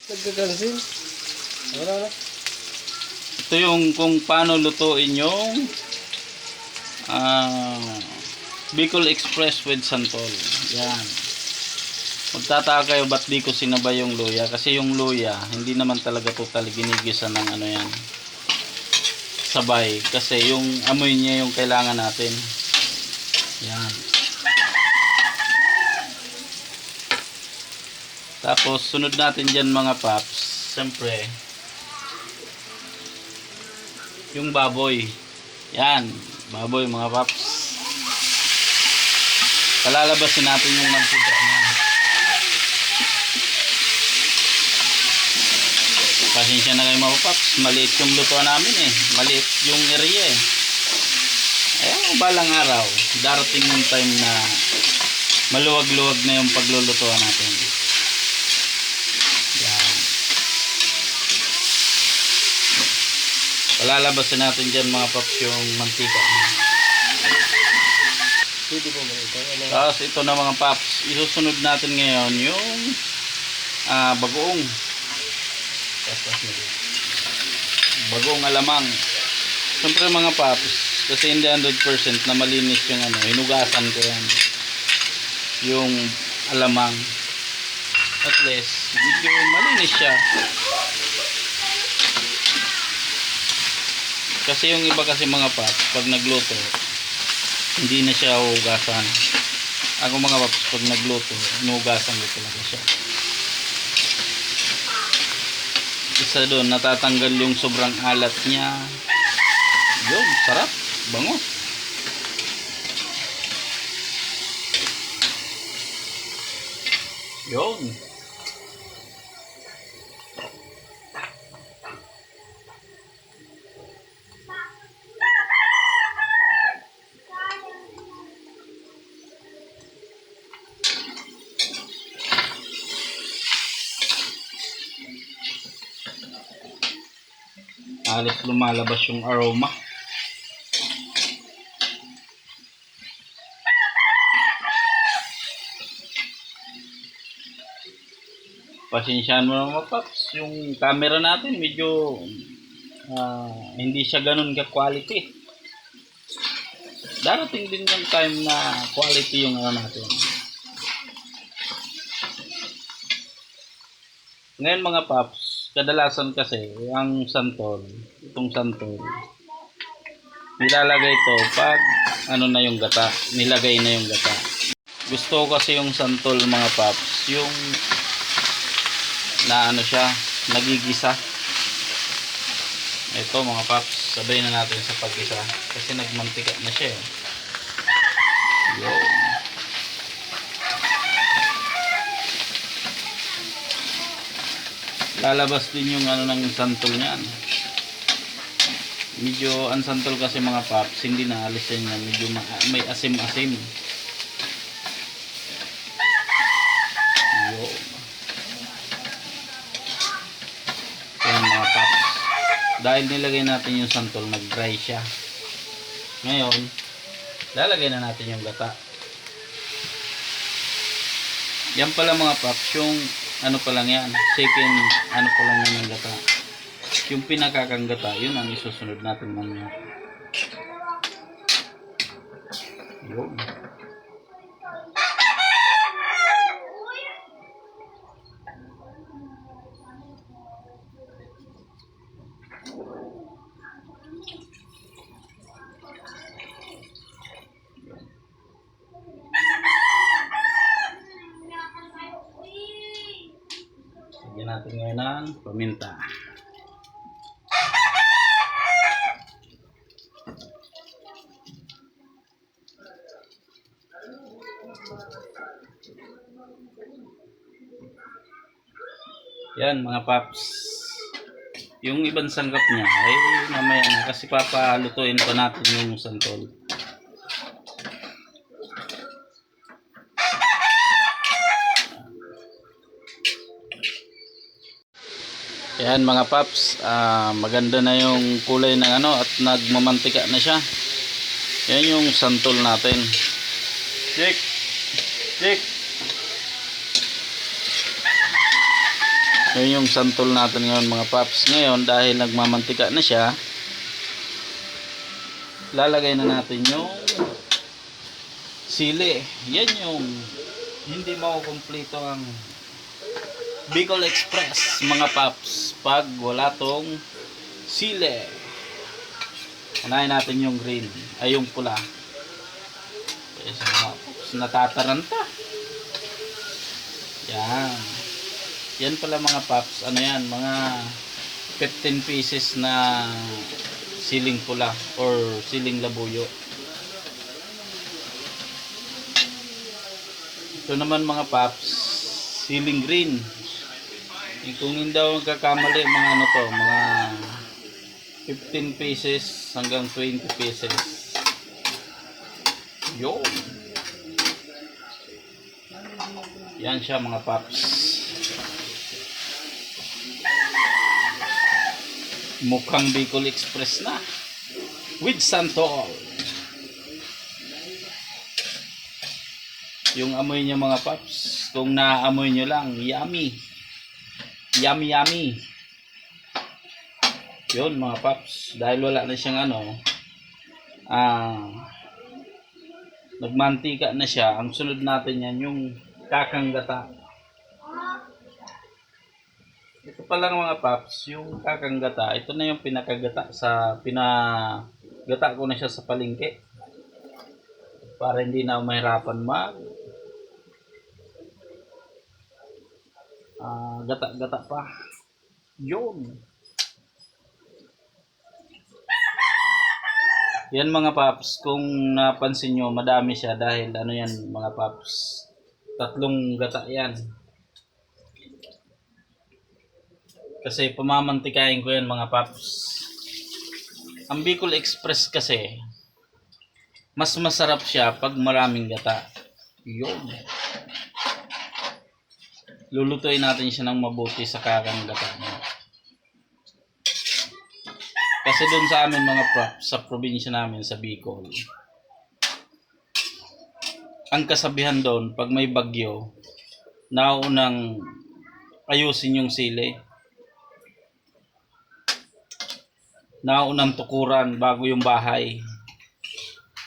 Nagkakansin. Wala na. Ito yung kung paano lutuin yung ah, Bicol Express with santol. Yan. Magtataka kayo ba't di ko sinabay yung luya. Kasi yung luya, hindi naman talaga totally ginigisa ng ano yan. Sabay. Kasi yung amoy niya yung kailangan natin. Yan. Tapos sunod natin dyan mga paps. Siyempre, yung baboy. Yan. Baboy mga paps. Palalabasin natin yung mantika niya. Pasensya na kayo mga paps. Maliit yung lutuan namin eh. Maliit yung area eh. Ayan, balang araw. Darating yung time na maluwag-luwag na yung paglulutuan natin. Yan. Palalabasin natin dyan mga paps yung mantika niya. Pwede po ba ito? Ano? Tapos ito na mga paps, isusunod natin ngayon yung bagoong. Bagoong alamang. Siyempre mga paps, kasi hindi 100% na malinis yung ano, hinugasan ko yan. Yung alamang. At least, medyo malinis siya. Kasi yung iba kasi mga paps, pag nagluto, hindi na siya hugasan. Ako mga paps, pag nagluto, hinugasan ko talaga siya. Isa doon, natatanggal yung sobrang alat niya. Yun, sarap, bango. Yun. Halos lumalabas yung aroma. Pasensyahan mo naman paps, yung camera natin medyo hindi siya ganun ka quality. Darating din yung time na quality yung ano natin. Ngayon mga paps, kadalasan kasi ang santol, itong santol, nilalagay ito pag ano na yung gata, nilagay na yung gata. Gusto ko kasi yung santol mga paps, yung na ano siya, nagigisa. Ito mga paps, sabay na natin sa paggisa kasi nagmantika na siya eh. Yo. Lalabas din yung ano ng santol niyan. Medyo ang santol kasi mga paps, hindi naalis yan yan. Medyo may asim-asim. Yo. Yan mga paps. Dahil nilagay natin yung santol, nag-dry siya. Ngayon, lalagay na natin yung gata. Yan pala mga paps, yung ano pa lang yan, second ano pa lang yan ng gata. Yung pinakakang gata, yun ang isusunod natin mamaya. Yun. Lagyan natin ngayon ng paminta. Yan mga paps. Yung ibang sanggap niya ay mamaya na kasi papalutuin pa natin yung santol. Yan mga paps, maganda na yung kulay ng ano at nagmamantika na siya. Yan yung santol natin. Jake. Yun yung santol natin ngayon mga paps. Ngayon dahil nagmamantika na siya, lalagay na natin yung sili. Yan yung hindi makukumpleto ang Bicol Express mga paps pag wala tong sili. Unahin natin yung green ay yung pula. Okay, so mga paps, natataranta. Yan. Yan pala mga paps, ano yan, mga 15 pieces na siling pula or siling labuyo. Ito naman mga paps, siling green. Kung hindi ako magkakamali, mga ano to, mga 15 pieces hanggang 20 pieces. Yo. Yan siya mga paps. Mukhang Bicol Express na with santol. Yung amoy niya mga paps, kung naaamoy nyo lang, yummy. Yummy yummy. Yun mga paps, dahil wala na siyang ano, nagmantika na siya, ang sunod natin yan yung kakang gata. Ito pa lang mga paps, yung kakang gata, ito na yung pinakagata sa, pinagata ko na siya sa palengke. Para hindi na mahirapan gata-gata pa. Yun. Yan mga paps, kung napansin nyo, madami siya dahil ano yan mga paps, 3 gata yan. Kasi pamamantikain ko yan mga paps. Ang Bicol Express kasi, mas masarap siya pag maraming gata. Yun. Lulutuin natin siya ng mabuti sa kakang gata. Kasi doon sa amin mga paps, sa probinsya namin sa Bicol, ang kasabihan doon, pag may bagyo, naunang ayusin yung sili. Naunang tukuran bago yung bahay.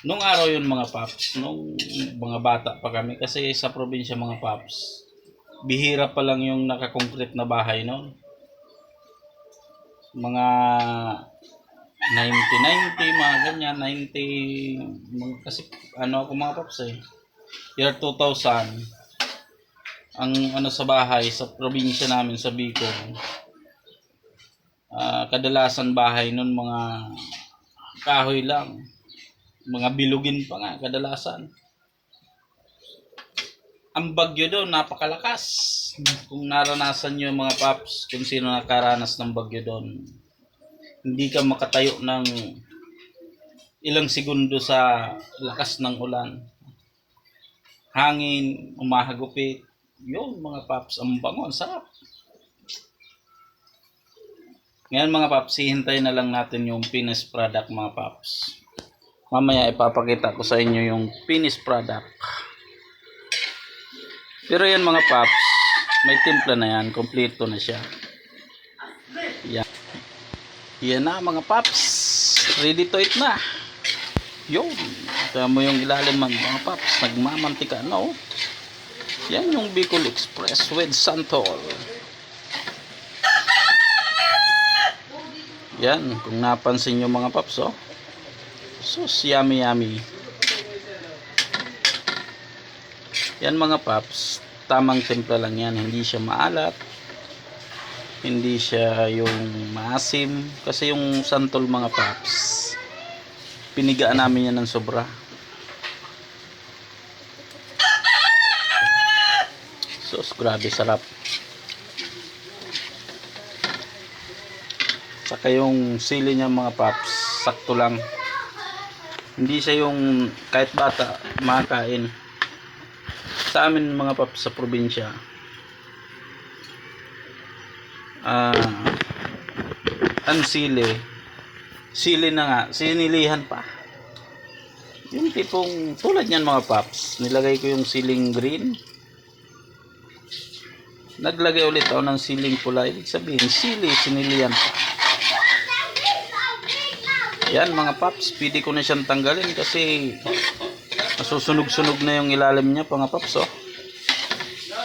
Nung araw yun mga paps, nung mga bata pa kami, kasi sa probinsya mga paps, bihira pa lang yung nakakoncrete na bahay noon. Mga 90, mga ganyan, 90, kasi ano ako mga paps year 2000, ang ano sa bahay, sa probinsya namin sa Bicol, kadalasan bahay nun mga kahoy lang, mga bilugin pa nga kadalasan. Ang bagyo doon napakalakas. Kung naranasan nyo mga paps, kung sino nakaranas ng bagyo doon, hindi ka makatayo ng ilang segundo sa lakas ng ulan, hangin, umahagupit. Yun mga paps, ang bango, ang sarap. Ngayon mga paps, hihintayin na lang natin yung finished product mga paps. Mamaya ipapakita ko sa inyo yung finished product. Pero yan mga paps, may timpla na yan, kompleto na siya. Yan. Yan na mga paps, ready to eat na. Yun, ito mo yung ilalim mga paps, nagmamantika na oh. Yan yung Bicol Express with santol. Yan, kung napansin nyo mga paps, oh. Sus, yummy yummy. Yan mga paps, tamang timpla lang yan. Hindi siya maalat, hindi siya yung maasim. Kasi yung santol mga paps, pinigaan namin yan ng sobra. Sus, grabe sarap. Saka yung sili niya mga paps, sakto lang. Hindi siya yung kahit bata makakain. Sa amin mga paps sa probinsya, ang sili na nga, sinilihan pa. Yung tipong tulad niyan mga paps, nilagay ko yung siling green, Naglagay ulit ako ng siling pula. Ibig sabihin, sinilian pa. Yan mga paps, pwede ko na siyang tanggalin kasi masusunog-sunog na yung ilalim niya mga paps. Oh.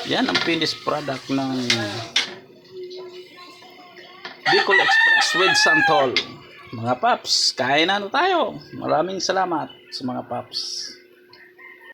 Yan ang finished product ng Bicol Express with Santol. Mga paps, kain na tayo. Maraming salamat sa mga paps.